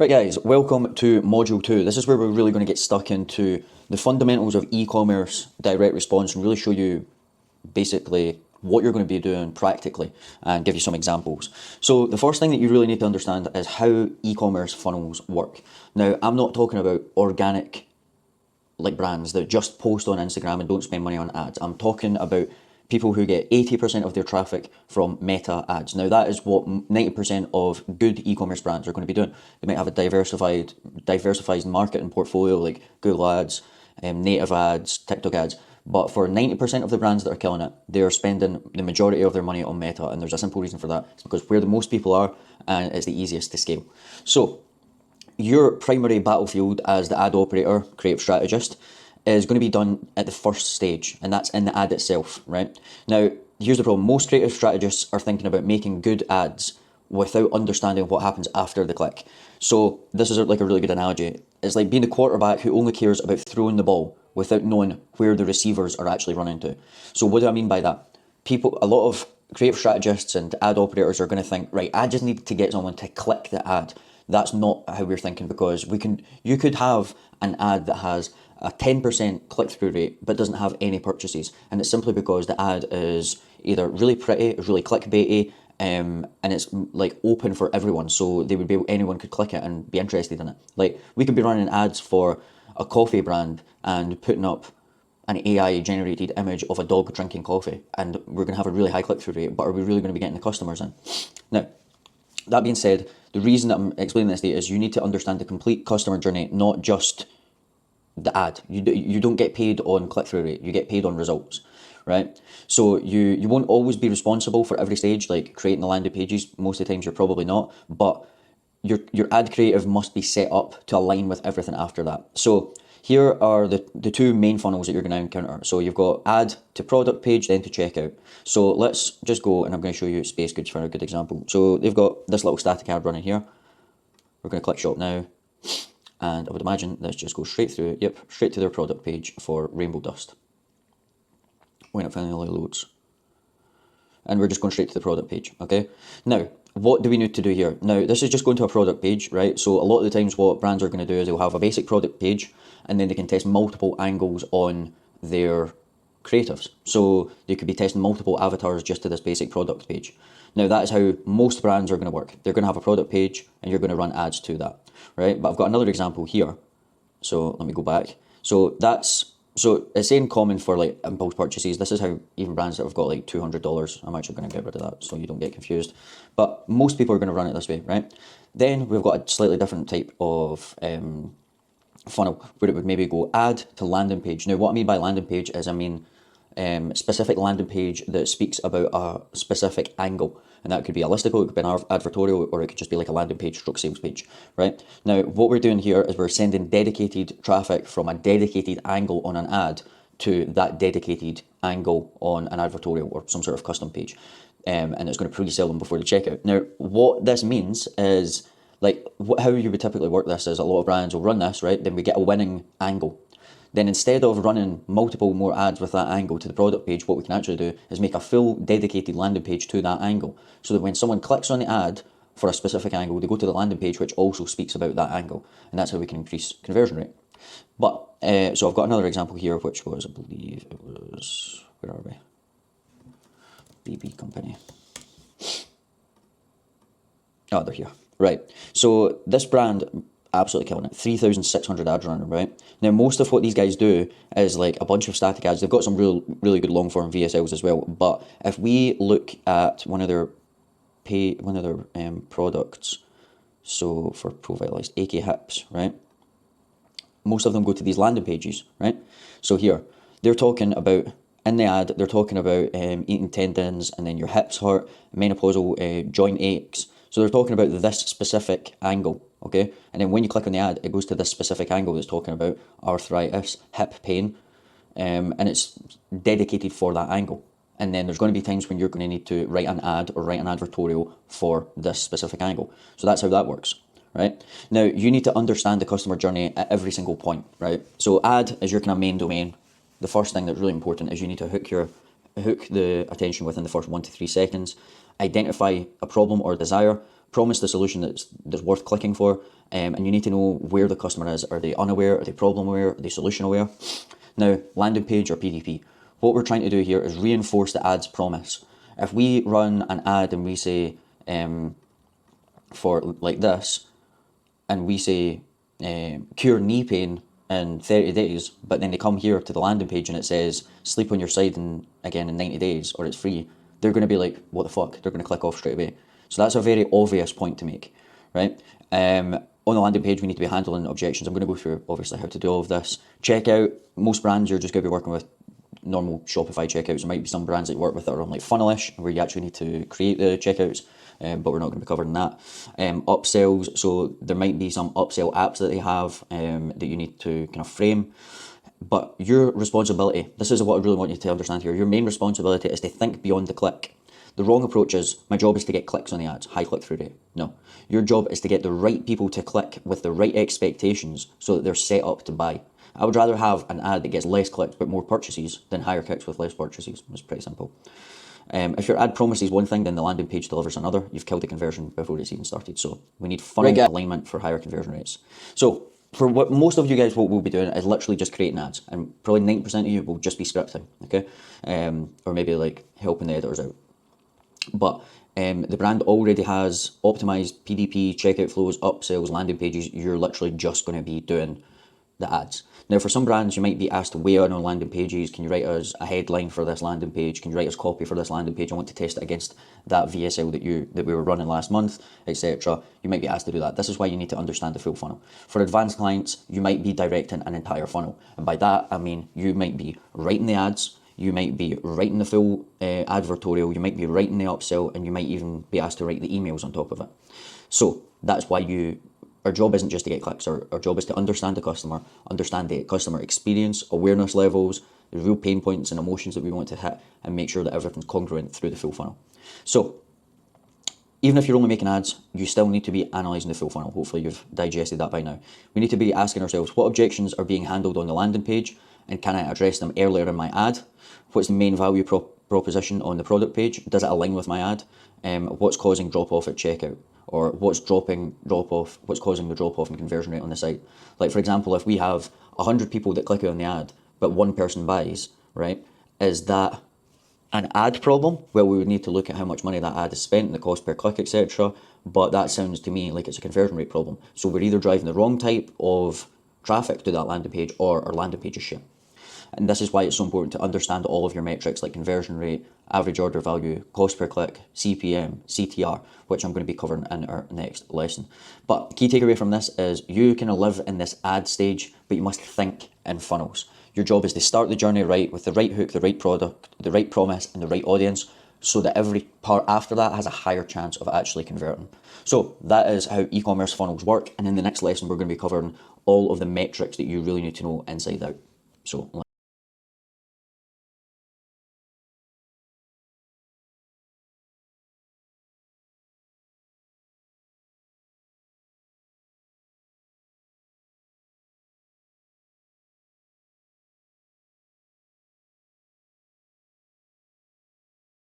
Right guys, welcome to Module 2. This is where we're really going to get stuck into the fundamentals of e-commerce direct response and really show you basically what you're going to be doing practically and give you some examples. So the first thing that you really need to understand is how e-commerce funnels work. Now, I'm not talking about organic like brands that just post on Instagram and don't spend money on ads. I'm talking about people who get 80% of their traffic from meta ads. Now that is what 90% of good e-commerce brands are going to be doing. They might have a diversified marketing portfolio like Google ads, native ads, TikTok ads. But for 90% of the brands that are killing it, they're spending the majority of their money on meta. And there's a simple reason for that. It's because where the most people are and it's the easiest to scale. So your primary battlefield as the ad operator, creative strategist, is going to be done at the first stage, and that's in the ad itself, right? Now, here's the problem. Most creative strategists are thinking about making good ads without understanding what happens after the click. So this is like a really good analogy. It's like being the quarterback who only cares about throwing the ball without knowing where the receivers are actually running to. So what do I mean by that? A lot of creative strategists and ad operators are going to think, right, I just need to get someone to click the ad. That's not how we're thinking, because you could have an ad that has a 10% click-through rate but doesn't have any purchases, and it's simply because the ad is either really pretty, really clickbaity, and it's like open for everyone, so anyone could click it and be interested in it. Like, we could be running ads for a coffee brand and putting up an AI generated image of a dog drinking coffee, and we're going to have a really high click-through rate, but are we really going to be getting the customers in? Now, that being said, the reason that I'm explaining this to you is you need to understand the complete customer journey, not just the ad. You don't get paid on click-through rate, you get paid on results, right? So you won't always be responsible for every stage, like creating the landing pages. Most of the times you're probably not, but your ad creative must be set up to align with everything after that. So here are the two main funnels that you're going to encounter. So you've got ad to product page, then to checkout. So let's just go, and I'm going to show you Space Goods for a good example. So they've got this little static ad running here. We're going to click shop now, and I would imagine let's just go straight through, straight to their product page for rainbow dust. When it finally loads. And we're just going straight to the product page, okay? Now, what do we need to do here? Now, this is just going to a product page, right? So a lot of the times what brands are going to do is they'll have a basic product page, and then they can test multiple angles on their creatives. So they could be testing multiple avatars just to this basic product page. Now, that is how most brands are going to work. They're going to have a product page, and you're going to run ads to that, right? But I've got another example here. So let me go back. So it's saying common for like impulse purchases. This is how even brands that have got like $200, I'm actually going to get rid of that so you don't get confused. But most people are going to run it this way, right? Then we've got a slightly different type of funnel where it would maybe go ad to landing page. Now, what I mean by landing page is specific landing page that speaks about a specific angle. And that could be a listicle, it could be an advertorial, or it could just be like a landing page stroke sales page, right? Now, what we're doing here is we're sending dedicated traffic from a dedicated angle on an ad to that dedicated angle on an advertorial or some sort of custom page. And it's going to pre-sell them before the checkout. Now, what this means is, like, how you would typically work this is a lot of brands will run this, right? Then we get a winning angle. Then instead of running multiple more ads with that angle to the product page, what we can actually do is make a full dedicated landing page to that angle, so that when someone clicks on the ad for a specific angle, they go to the landing page which also speaks about that angle, and that's how we can increase conversion rate. But so I've got another example here, which was, I believe it was, where are we? BB company. Oh, they're here. Right. So this brand, absolutely killing it. 3,600 ads running, right? Now, most of what these guys do is like a bunch of static ads. They've got some really good long form VSLs as well. But if we look at one of their products, so for Provitalist, AK Hips, right? Most of them go to these landing pages, right? So here, they're talking about, in the ad, they're talking about eating tendons, and then your hips hurt, menopausal joint aches. So they're talking about this specific angle, okay? And then when you click on the ad, it goes to this specific angle that's talking about arthritis, hip pain, and it's dedicated for that angle. And then there's going to be times when you're going to need to write an ad or write an advertorial for this specific angle. So that's how that works, right? Now, you need to understand the customer journey at every single point, right? So ad is your kind of main domain. The first thing that's really important is you need to hook the attention within the first 1 to 3 seconds. Identify a problem or desire, promise the solution that's worth clicking for, and you need to know where the customer is. Are they unaware? Are they problem aware? Are they solution aware? Now, landing page or PDP. What we're trying to do here is reinforce the ad's promise. If we run an ad and we say, for like this, and we say, cure knee pain in 30 days, but then they come here to the landing page and it says, sleep on your side in 90 days, or it's free, they're going to be like, what the fuck? They're going to click off straight away. So that's a very obvious point to make, right? On the landing page, we need to be handling objections. I'm going to go through, obviously, how to do all of this. Checkout, most brands, you're just going to be working with normal Shopify checkouts. There might be some brands that you work with that are on like funnelish, where you actually need to create the checkouts, but we're not going to be covering that. Upsells, so there might be some upsell apps that they have that you need to kind of frame. But your responsibility, this is what I really want you to understand here, your main responsibility is to think beyond the click. The wrong approach is, my job is to get clicks on the ads, high click-through rate. No, your job is to get the right people to click with the right expectations so that they're set up to buy. I would rather have an ad that gets less clicks but more purchases than higher clicks with less purchases. It's pretty simple. If your ad promises one thing, then the landing page delivers another. You've killed the conversion before it's even started. So we need funnel alignment for higher conversion rates. So for what most of you guys, what we'll be doing is literally just creating ads, and probably 90% of you will just be scripting, okay? Or maybe like helping the editors out. But the brand already has optimized PDP, checkout flows, upsells, landing pages. You're literally just going to be doing the ads. Now, for some brands, you might be asked to weigh in on landing pages. Can you write us a headline for this landing page? Can you write us copy for this landing page? I want to test it against that VSL that we were running last month, etc. You might be asked to do that. This is why you need to understand the full funnel. For advanced clients, you might be directing an entire funnel, and by that I mean you might be writing the ads, you might be writing the full advertorial, you might be writing the upsell, and you might even be asked to write the emails on top of it. So that's why our job isn't just to get clicks. Our job is to understand the customer, understand the customer experience, awareness levels, the real pain points and emotions that we want to hit, and make sure that everything's congruent through the full funnel. So even if you're only making ads, you still need to be analysing the full funnel. Hopefully you've digested that by now. We need to be asking ourselves, what objections are being handled on the landing page, and can I address them earlier in my ad? What's the main value proposition on the product page? Does it align with my ad? What's causing drop off at checkout? Or what's causing the drop off in conversion rate on the site? Like, for example, if we have 100 people that click on the ad, but one person buys, right? Is that an ad problem? Well, we would need to look at how much money that ad is spent and the cost per click, etc. But that sounds to me like it's a conversion rate problem. So we're either driving the wrong type of traffic to that landing page, or our landing page is shit. And this is why it's so important to understand all of your metrics like conversion rate, average order value, cost per click, CPM, CTR, which I'm going to be covering in our next lesson. But the key takeaway from this is you can live in this ad stage, but you must think in funnels. Your job is to start the journey right with the right hook, the right product, the right promise, and the right audience, so that every part after that has a higher chance of actually converting. So that is how e-commerce funnels work. And in the next lesson, we're going to be covering all of the metrics that you really need to know inside out. So